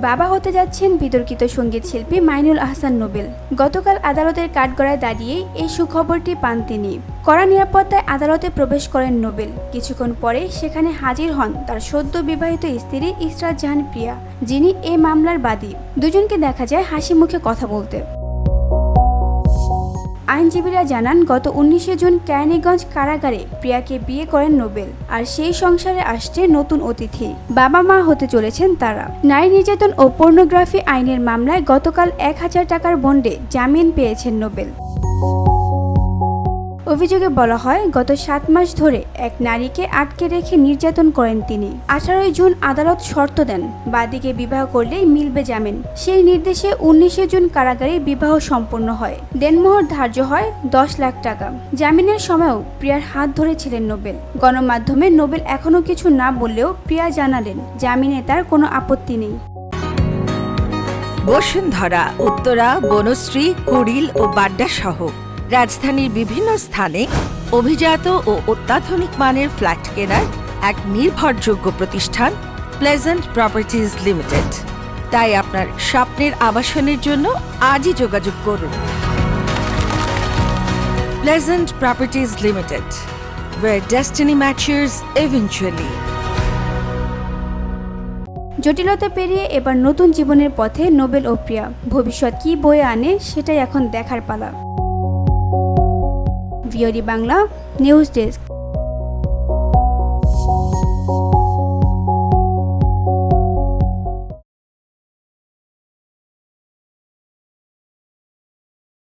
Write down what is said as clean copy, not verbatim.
বাবা হতে যাচ্ছেন বিতর্কিত সঙ্গীত শিল্পী মাইনুল আহসান নোবেল। গতকাল আদালতের কাঠগড়ায় দাঁড়িয়ে এই সুখবরটি পান তিনি। কড়া নিরাপত্তায় আদালতে প্রবেশ করেন নোবেল। কিছুক্ষণ পরে সেখানে হাজির হন তার সদ্য বিবাহিত স্ত্রী ইসরাত জাহান প্রিয়া, যিনি এই মামলার বাদী। দুজনকে দেখা যায় হাসি মুখে কথা বলতে। আইনজীবীরা জানান, গত 19 জুন কেরানীগঞ্জ কারাগারে প্রিয়াকে বিয়ে করেন নোবেল। আর সেই সংসারে আসছে নতুন অতিথি, বাবা মা হতে চলেছেন তারা। নারী নির্যাতন ও পর্নোগ্রাফি আইনের মামলায় গতকাল 1000 টাকার বন্ডে জামিন পেয়েছেন নোবেল। অভিযোগে বলা হয়, গত 7 মাস ধরে এক নারীকে আটকে রেখে নির্যাতন করেন তিনি। 18 জুন আদালত শর্ত দেন, বাদীকে বিবাহ করলেই মিলবে জামিন। সেই নির্দেশে 19 জুন কারাগারে বিবাহ সম্পন্ন হয়। দেনমোহর ধার্য হয় 10 লাখ টাকা। জামিনের সময়ও প্রিয়ার হাত ধরেছিলেন নোবেল। গণমাধ্যমে নোবেল এখনো কিছু না বললেও প্রিয়া জানালেন, জামিনে তার কোনো আপত্তি নেই। বসুন্ধরা, উত্তরা, বনশ্রী, কুড়িল ও বাড্ডা সহ রাজধানীর বিভিন্ন স্থানে অভিজাত ও অত্যাধুনিক মানের ফ্ল্যাট কেনার এক নির্ভরযোগ্য প্রতিষ্ঠান প্লেজেন্ট প্রপার্টিজ লিমিটেড। তাই আপনার স্বপ্নের আবাসনের জন্য আজই যোগাযোগ করুন। Pleasant properties limited, where destiny matches eventually. জটিলতা পেরিয়ে এবার নতুন জীবনের পথে নোবেল ও প্রিয়া। ভবিষ্যৎ কি বয়ে আনে সেটাই এখন দেখার পালা। VOD Bangla news desk.